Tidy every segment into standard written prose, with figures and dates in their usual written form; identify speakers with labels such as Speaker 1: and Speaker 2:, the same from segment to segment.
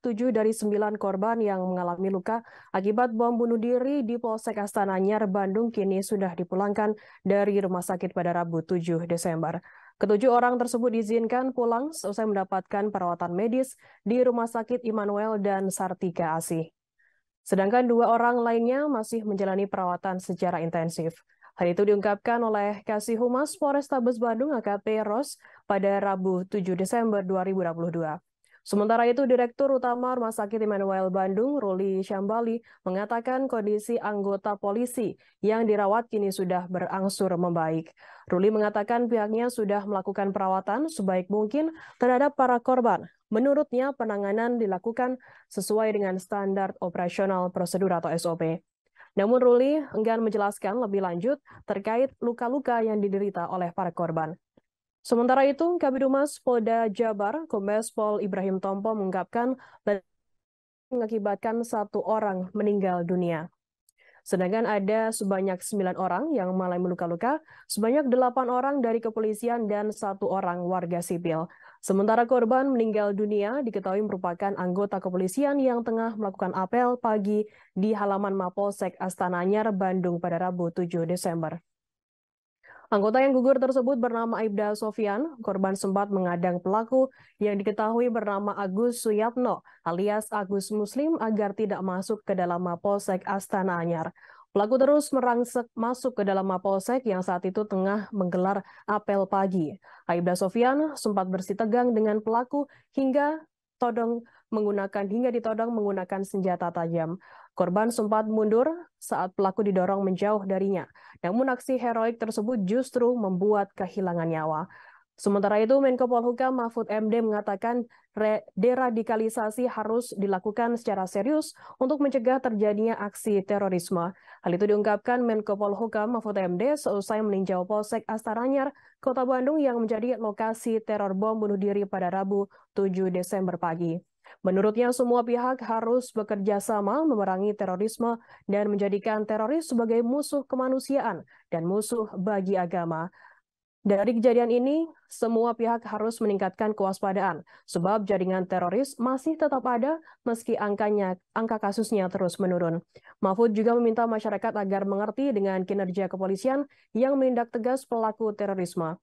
Speaker 1: 7 dari 9 korban yang mengalami luka akibat bom bunuh diri di Polsek Astana Anyar, Bandung kini sudah dipulangkan dari rumah sakit pada Rabu 7 Desember. Ketujuh orang tersebut diizinkan pulang seusai mendapatkan perawatan medis di Rumah Sakit Immanuel dan Sartika Asih. Sedangkan 2 orang lainnya masih menjalani perawatan secara intensif. Hal itu diungkapkan oleh Kasih Humas Polrestabes Bandung AKP Ros pada Rabu 7 Desember 2022. Sementara itu, Direktur Utama Rumah Sakit Immanuel Bandung, Ruli Syambali, mengatakan kondisi anggota polisi yang dirawat kini sudah berangsur membaik. Ruli mengatakan pihaknya sudah melakukan perawatan sebaik mungkin terhadap para korban. Menurutnya, penanganan dilakukan sesuai dengan standar operasional prosedur atau SOP. Namun Ruli enggan menjelaskan lebih lanjut terkait luka-luka yang diderita oleh para korban. Sementara itu, Kabid Humas Polda Jabar, Kombes Pol Ibrahim Tompo mengungkapkan mengakibatkan 1 orang meninggal dunia. Sedangkan ada sebanyak 9 orang yang mengalami luka-luka, sebanyak 8 orang dari kepolisian dan 1 orang warga sipil. Sementara korban meninggal dunia diketahui merupakan anggota kepolisian yang tengah melakukan apel pagi di halaman Mapolsek Astana Anyar, Bandung pada Rabu 7 Desember. Anggota yang gugur tersebut bernama Aibda Sofian. Korban sempat mengadang pelaku yang diketahui bernama Agus Suyatno alias Agus Muslim agar tidak masuk ke dalam Mapolsek Astana Anyar. Pelaku terus merangsek masuk ke dalam Mapolsek yang saat itu tengah menggelar apel pagi. Aibda Sofian sempat bersitegang dengan pelaku hingga ditodong menggunakan senjata tajam. Korban sempat mundur saat pelaku didorong menjauh darinya. Namun aksi heroik tersebut justru membuat kehilangan nyawa. Sementara itu, Menko Polhukam Mahfud MD mengatakan deradikalisasi harus dilakukan secara serius untuk mencegah terjadinya aksi terorisme. Hal itu diungkapkan Menko Polhukam Mahfud MD seusai meninjau Polsek Astana Anyar, Kota Bandung yang menjadi lokasi teror bom bunuh diri pada Rabu 7 Desember pagi. Menurutnya, semua pihak harus bekerja sama memerangi terorisme dan menjadikan teroris sebagai musuh kemanusiaan dan musuh bagi agama. Dari kejadian ini, semua pihak harus meningkatkan kewaspadaan, sebab jaringan teroris masih tetap ada meski angka kasusnya terus menurun. Mahfud juga meminta masyarakat agar mengerti dengan kinerja kepolisian yang menindak tegas pelaku terorisme.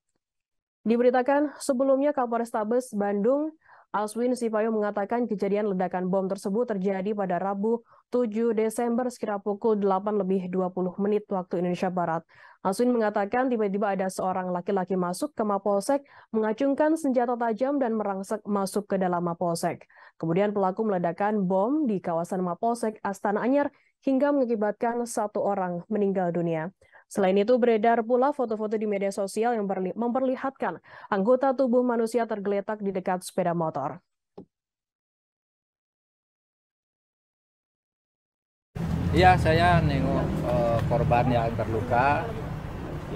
Speaker 1: Diberitakan sebelumnya Kapolrestabes Bandung Aswin Sipayo mengatakan kejadian ledakan bom tersebut terjadi pada Rabu 7 Desember sekira pukul 8:20 waktu Indonesia Barat. Aswin mengatakan tiba-tiba ada seorang laki-laki masuk ke Mapolsek, mengacungkan senjata tajam dan merangsek masuk ke dalam Mapolsek. Kemudian pelaku meledakkan bom di kawasan Mapolsek Astana Anyar hingga mengakibatkan 1 orang meninggal dunia. Selain itu, beredar pula foto-foto di media sosial yang memperlihatkan anggota tubuh manusia tergeletak di dekat sepeda motor.
Speaker 2: Iya, saya nengok korban yang terluka,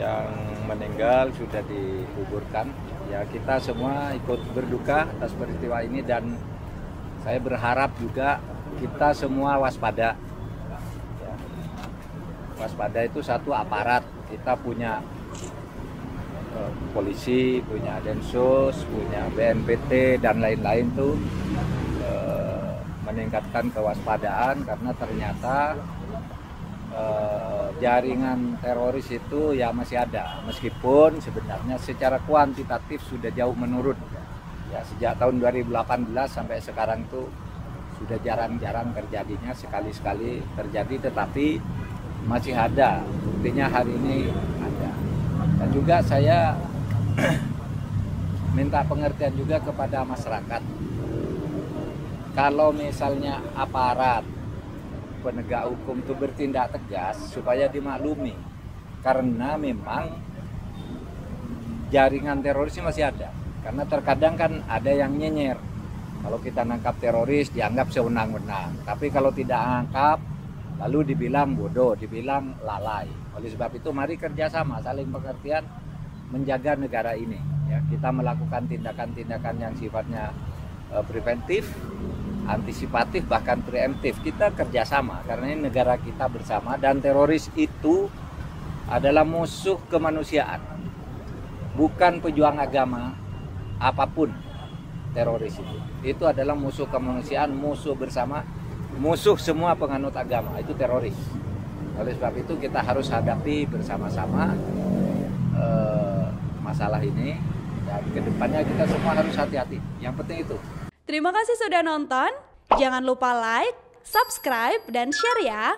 Speaker 2: yang meninggal sudah dikuburkan. Ya, kita semua ikut berduka atas peristiwa ini dan saya berharap juga kita semua waspada. Waspada itu satu aparat, kita punya polisi, punya Densus, punya BNPT dan lain-lain tuh meningkatkan kewaspadaan karena ternyata jaringan teroris itu ya masih ada, meskipun sebenarnya secara kuantitatif sudah jauh menurun. Ya, sejak tahun 2018 sampai sekarang tuh sudah jarang-jarang terjadinya, sekali-sekali terjadi, tetapi masih ada, buktinya hari ini ada. Dan juga saya minta pengertian juga kepada masyarakat. Kalau misalnya aparat penegak hukum itu bertindak tegas supaya dimaklumi, karena memang jaringan teroris masih ada. Karena terkadang kan ada yang nyenyer. Kalau kita nangkap teroris dianggap sewenang-wenang, tapi kalau tidak angkap lalu dibilang bodoh, dibilang lalai. Oleh sebab itu mari kerjasama, saling pengertian, menjaga negara ini. Ya, kita melakukan tindakan-tindakan yang sifatnya preventif, antisipatif, bahkan preemptif. Kita kerjasama karena ini negara kita bersama dan teroris itu adalah musuh kemanusiaan, bukan pejuang agama apapun. teroris itu. Itu adalah musuh kemanusiaan, musuh bersama, musuh semua penganut agama, itu teroris. Oleh sebab itu kita harus hadapi bersama-sama masalah ini, dan kedepannya kita semua harus hati-hati. Yang penting itu.
Speaker 3: Terima kasih sudah nonton. Jangan lupa like, subscribe, dan share ya.